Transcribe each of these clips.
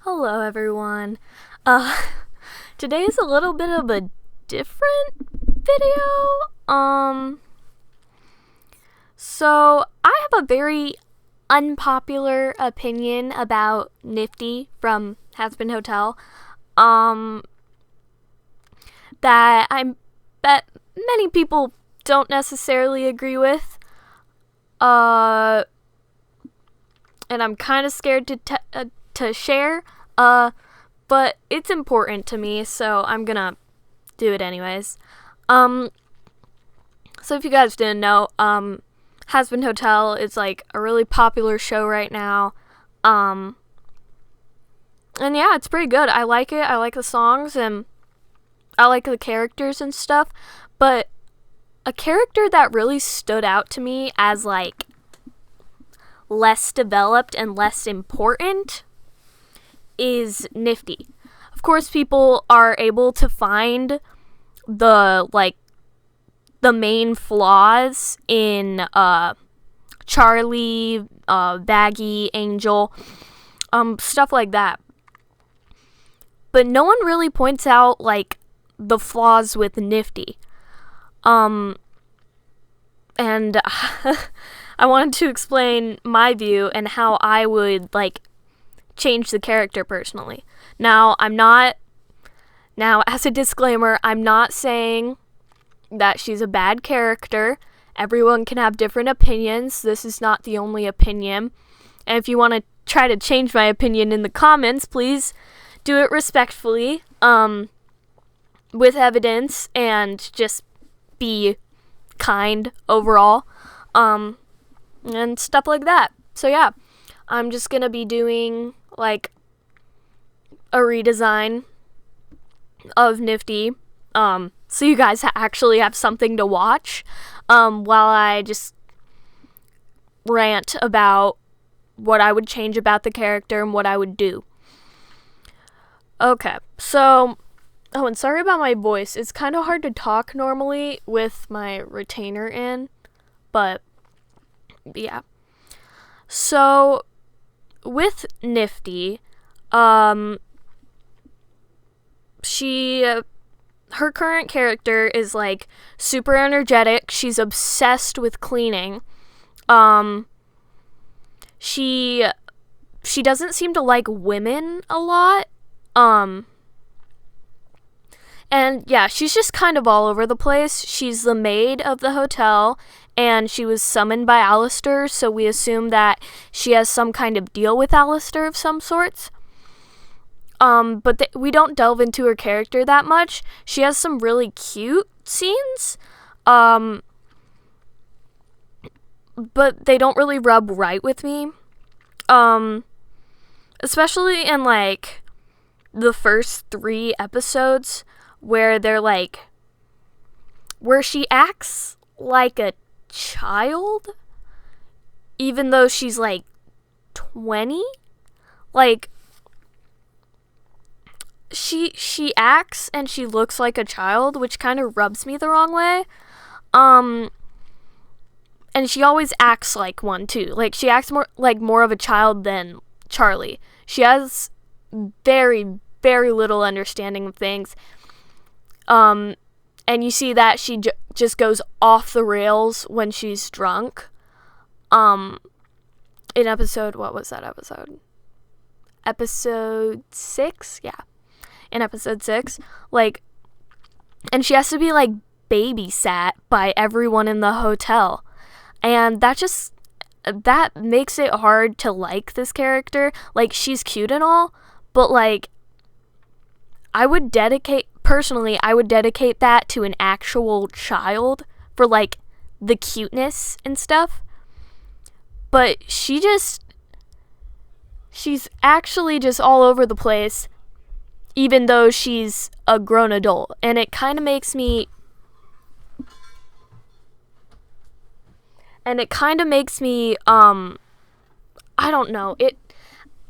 Hello, everyone. Uh, Today is a little bit of a different video. So I have a very unpopular opinion about NIFFTY from Has Been Hotel. That I bet many people don't necessarily agree with. And I'm kind of scared to share. But it's important to me, so I'm gonna do it anyways. So if you guys didn't know, Has Been Hotel is like a really popular show right now. And yeah, it's pretty good. I like it. I like the songs and I like the characters and stuff. But a character that really stood out to me as like less developed and less important is NIFFTY. Of course, people are able to find the main flaws in Charlie, Baggy, Angel, stuff like that. But no one really points out like the flaws with NIFFTY. And I wanted to explain my view and how I would like change the character personally. Now, as a disclaimer, I'm not saying that she's a bad character. Everyone can have different opinions. This is not the only opinion. And if you want to try to change my opinion in the comments, please do it respectfully, with evidence, and just be kind overall, and stuff like that. So yeah, I'm just gonna be doing like a redesign of NIFFTY, so you guys actually have something to watch, while I just rant about what I would change about the character and what I would do. Okay, so, and sorry about my voice. It's kind of hard to talk normally with my retainer in, but yeah. So, with NIFFTY, her current character is like super energetic. She's obsessed with cleaning. She doesn't seem to like women a lot. And yeah, she's just kind of all over the place. She's the maid of the hotel, and she was summoned by Alistair, so we assume that she has some kind of deal with Alistair of some sorts. But we don't delve into her character that much. She has some really cute scenes, but they don't really rub right with me. Especially in like the first 3 episodes where she acts like a child, even though she's like 20. Like, she acts and she looks like a child, which kind of rubs me the wrong way. And she always acts like one too. Like, she acts more of a child than Charlie. She has very, very little understanding of things. And you see that she just goes off the rails when she's drunk. In episode, what was that episode? Episode 6? Yeah. In episode 6. Like, and she has to be, like, babysat by everyone in the hotel. And that makes it hard to like this character. Like, she's cute and all, but, like, I would dedicate that to an actual child for, like, the cuteness and stuff. But she's actually just all over the place, even though she's a grown adult. And it kind of makes me... I don't know,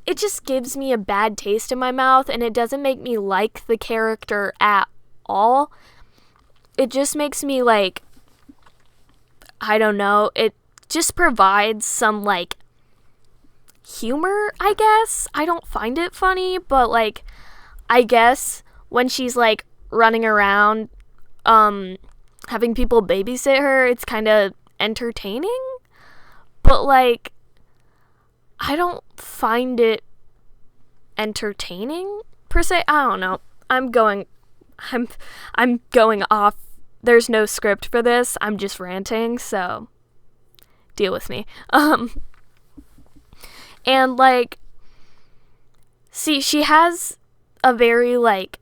it just gives me a bad taste in my mouth, and it doesn't make me like the character at all. It just makes me like, I don't know, it just provides some like humor, I guess. I don't find it funny, but like I guess when she's like running around having people babysit her, it's kind of entertaining. But like I don't find it entertaining per se. I don't know. I'm going off. There's no script for this. I'm just ranting, so deal with me. And like see, she has a very like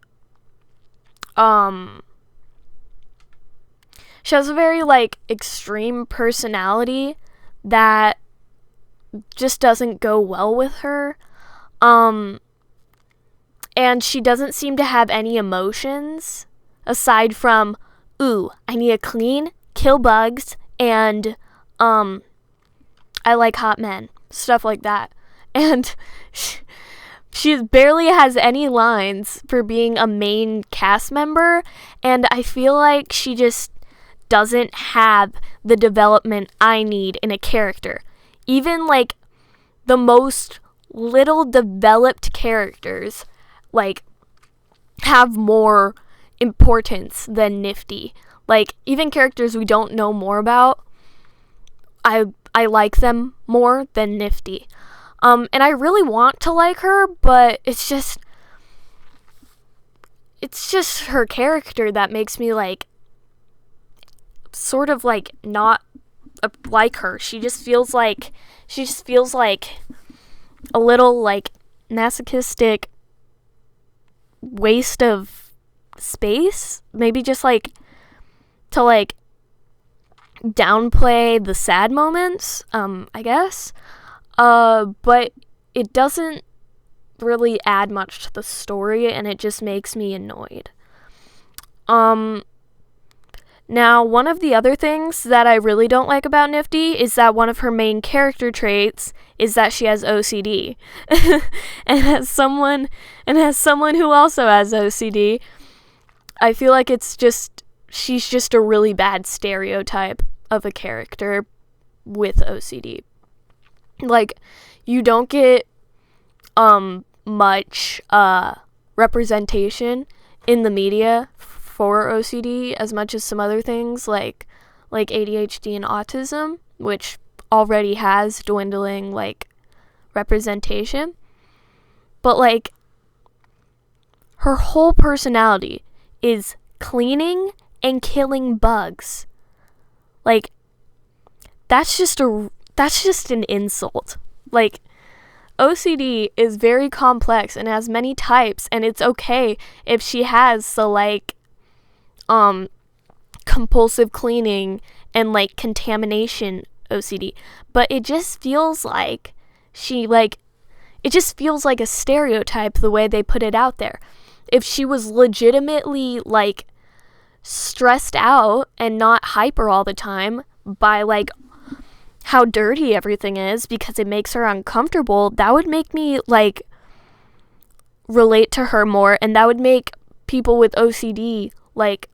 extreme personality that just doesn't go well with her. And she doesn't seem to have any emotions aside from, ooh, I need to clean, kill bugs, and I like hot men. Stuff like that. And she barely has any lines for being a main cast member, and I feel like she just doesn't have the development I need in a character. Even like the most little developed characters like have more importance than NIFFTY. Like even characters we don't know more about, I like them more than NIFFTY. And I really want to like her, but it's just her character that makes me like sort of like not like her. She just feels like a little like masochistic waste of space, maybe just like to like downplay the sad moments, I guess. But it doesn't really add much to the story, and it just makes me annoyed. Now, one of the other things that I really don't like about NIFFTY is that one of her main character traits is that she has OCD. and as someone who also has OCD, I feel like she's just a really bad stereotype of a character with OCD. Like, you don't get much representation in the media for OCD as much as some other things like ADHD and autism, which already has dwindling like representation. But like her whole personality is cleaning and killing bugs. Like that's just an insult. Like OCD is very complex and has many types, and it's okay if she has the like compulsive cleaning and like contamination OCD, but it just feels like it just feels like a stereotype the way they put it out there. If she was legitimately like stressed out and not hyper all the time by like how dirty everything is because it makes her uncomfortable, that would make me like relate to her more, and that would make people with OCD like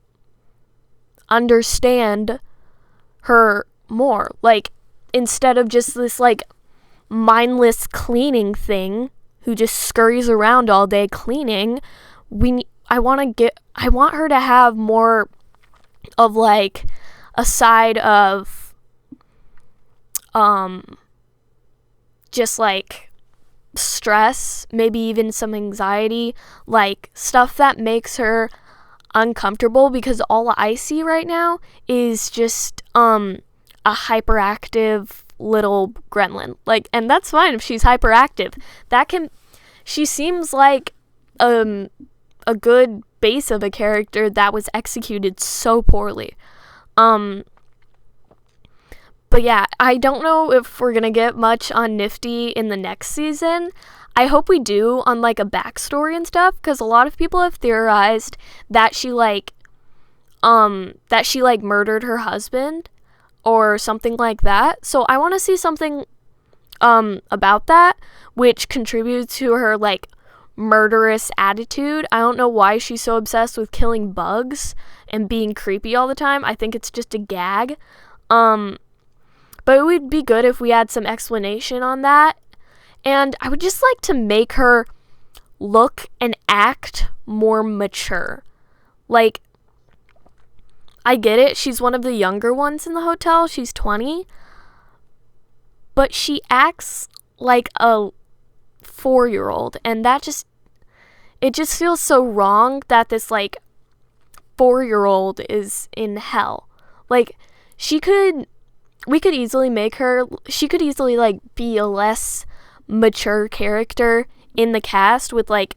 understand her more. Like instead of just this like mindless cleaning thing who just scurries around all day cleaning, I want her to have more of like a side of just like stress, maybe even some anxiety, like stuff that makes her uncomfortable, because all I see right now is just a hyperactive little gremlin. Like, and that's fine if she's hyperactive. She seems like a good base of a character that was executed so poorly. But yeah, I don't know if we're gonna get much on NIFFTY in the next season. I hope we do, on like a backstory and stuff, because a lot of people have theorized that she murdered her husband or something like that. So I want to see something about that, which contributes to her like murderous attitude. I don't know why she's so obsessed with killing bugs and being creepy all the time. I think it's just a gag. But it would be good if we had some explanation on that. And I would just like to make her look and act more mature. Like, I get it, she's one of the younger ones in the hotel, she's 20, but she acts like a 4-year-old, and it just feels so wrong that this, like, 4-year-old is in hell. Like, she could easily, like, be a less mature character in the cast with, like,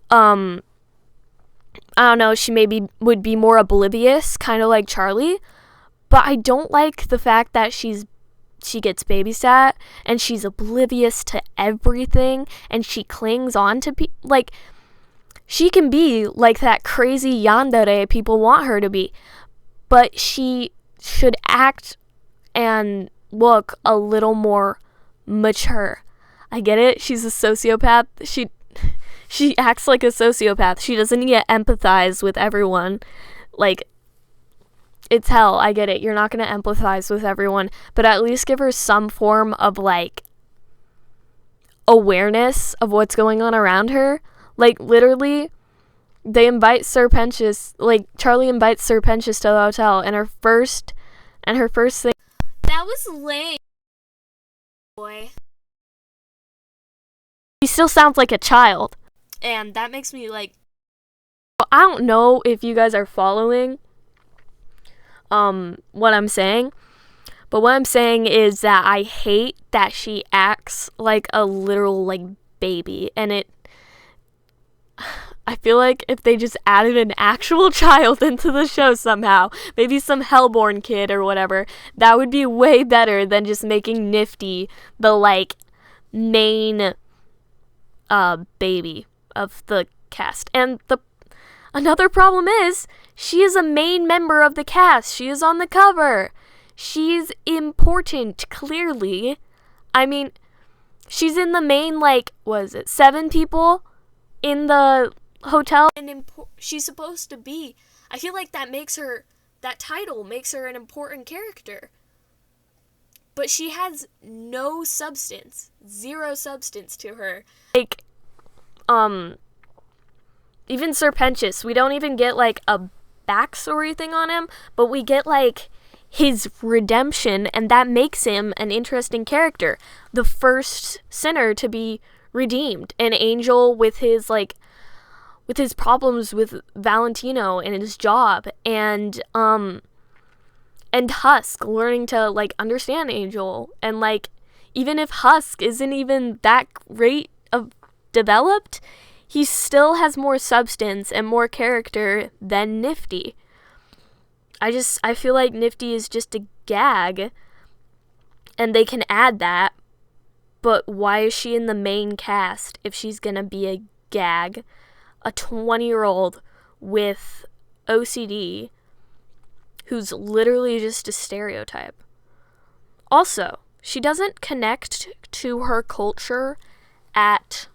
I don't know, she maybe would be more oblivious, kind of like Charlie, but I don't like the fact that she gets babysat and she's oblivious to everything and she clings on to like, she can be like that crazy yandere people want her to be, but she should act and look a little more mature. I get it, she's a sociopath, she acts like a sociopath. She doesn't need to empathize with everyone. Like, it's hell. I get it. You're not going to empathize with everyone. But at least give her some form of, like, awareness of what's going on around her. Like, literally, they invite Sir Pentious. Like, Charlie invites Sir Pentious to the hotel. And her first thing. That was lame. Boy. She still sounds like a child. And that makes me, like, I don't know if you guys are following what I'm saying, but what I'm saying is that I hate that she acts like a literal, like, baby, and I feel like if they just added an actual child into the show somehow, maybe some Hellborn kid or whatever, that would be way better than just making NIFFTY the, like, main baby of the cast. And another problem is she is a main member of the cast. She is on the cover. She's important, clearly. I mean, she's in the main, like, 7 people in the hotel, and she's supposed to be. I feel like that title makes her an important character. But she has no substance, 0 substance to her. Like, even Sir Pentious, we don't even get, like, a backstory thing on him, but we get, like, his redemption, and that makes him an interesting character. The first sinner to be redeemed, an angel with his problems with Valentino and his job, and Husk learning to, like, understand Angel, and, like, even if Husk isn't even that great of developed, he still has more substance and more character than NIFFTY. I feel like NIFFTY is just a gag, and they can add that, but why is she in the main cast if she's gonna be a gag? A 20-year-old with OCD who's literally just a stereotype. Also, she doesn't connect to her culture at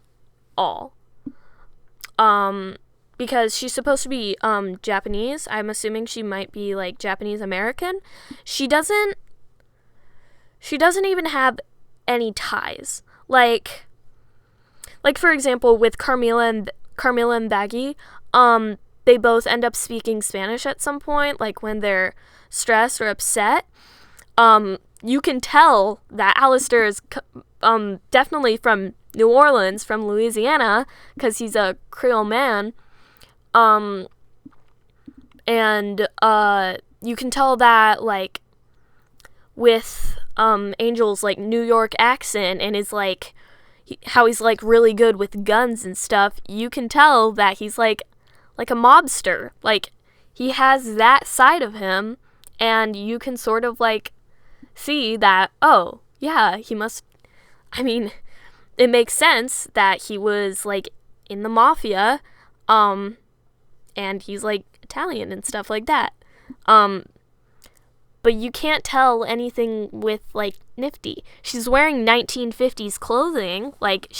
all. Because she's supposed to be Japanese. I'm assuming she might be, like, Japanese American. She doesn't even have any ties. Like for example, with Carmilla and Baggy, they both end up speaking Spanish at some point, like when they're stressed or upset. You can tell that Alistair is definitely from New Orleans, from Louisiana, because he's a Creole man. And you can tell that, like, with Angel's, like, New York accent and his, like, how he's, like, really good with guns and stuff, you can tell that he's, like a mobster. Like, he has that side of him, and you can sort of, like, see that, oh, yeah, he must, I mean, it makes sense that he was, like, in the mafia, and he's, like, Italian and stuff like that. But you can't tell anything with, like, NIFFTY. She's wearing 1950s clothing. Like,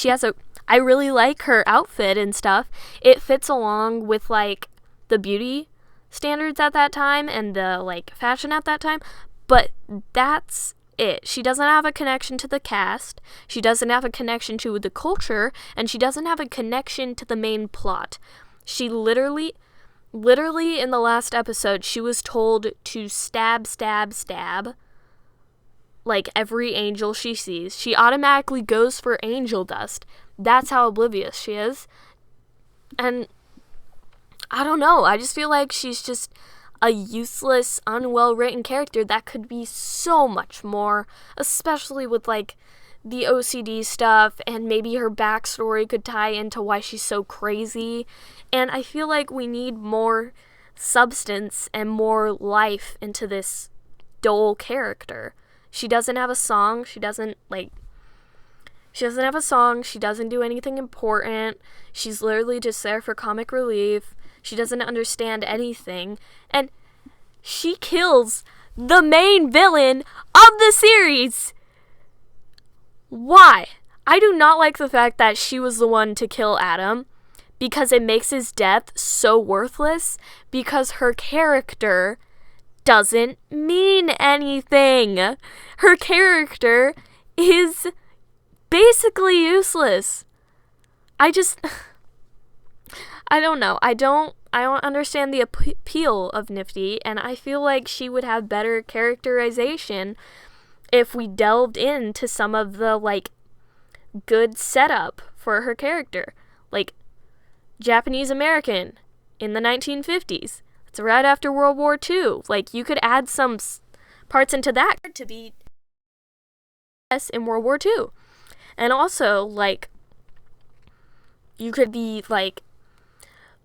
I really like her outfit and stuff. It fits along with, like, the beauty standards at that time and the, like, fashion at that time. But that's it. She doesn't have a connection to the cast, she doesn't have a connection to the culture, and she doesn't have a connection to the main plot. She literally in the last episode, she was told to stab like every angel she sees. She automatically goes for angel dust. That's how oblivious she is. And I don't know, I just feel like she's just a useless, unwell-written character that could be so much more, especially with, like, the OCD stuff, and maybe her backstory could tie into why she's so crazy. And I feel like we need more substance and more life into this dull character. She doesn't have a song, she doesn't do anything important. She's literally just there for comic relief. She doesn't understand anything. And she kills the main villain of the series. Why? I do not like the fact that she was the one to kill Adam, because it makes his death so worthless, because her character doesn't mean anything. Her character is basically useless. I don't know. I don't understand the appeal of NIFFTY, and I feel like she would have better characterization if we delved into some of the, like, good setup for her character. Like, Japanese American in the 1950s. It's right after World War II. Like, you could add some parts into that to be in World War II. And also, like, you could be, like,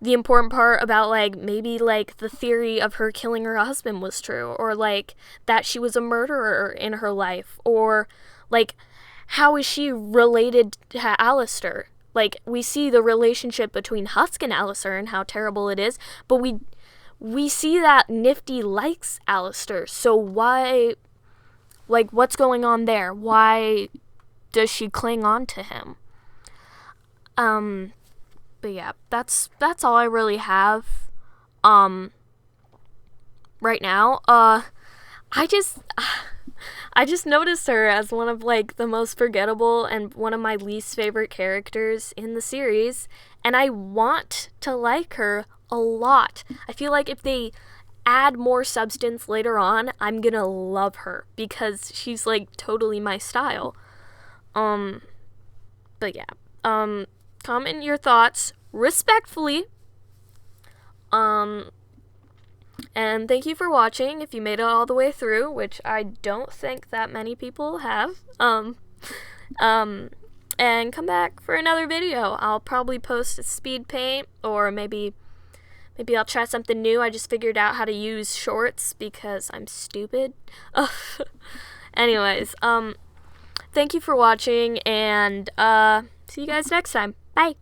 the important part about, like, maybe, like, the theory of her killing her husband was true, or, like, that she was a murderer in her life, or, like, how is she related to Alistair? Like, we see the relationship between Husk and Alistair and how terrible it is, but we see that NIFFTY likes Alistair, so why, like, what's going on there? Why does she cling on to him? But yeah, that's all I really have, right now. I just noticed her as one of, like, the most forgettable and one of my least favorite characters in the series, and I want to like her a lot. I feel like if they add more substance later on, I'm gonna love her, because she's, like, totally my style. But yeah, comment your thoughts respectfully. And thank you for watching if you made it all the way through, which I don't think that many people have. And come back for another video. I'll probably post a speed paint, or maybe I'll try something new. I just figured out how to use shorts because I'm stupid. Anyways, thank you for watching, and see you guys next time. Bye.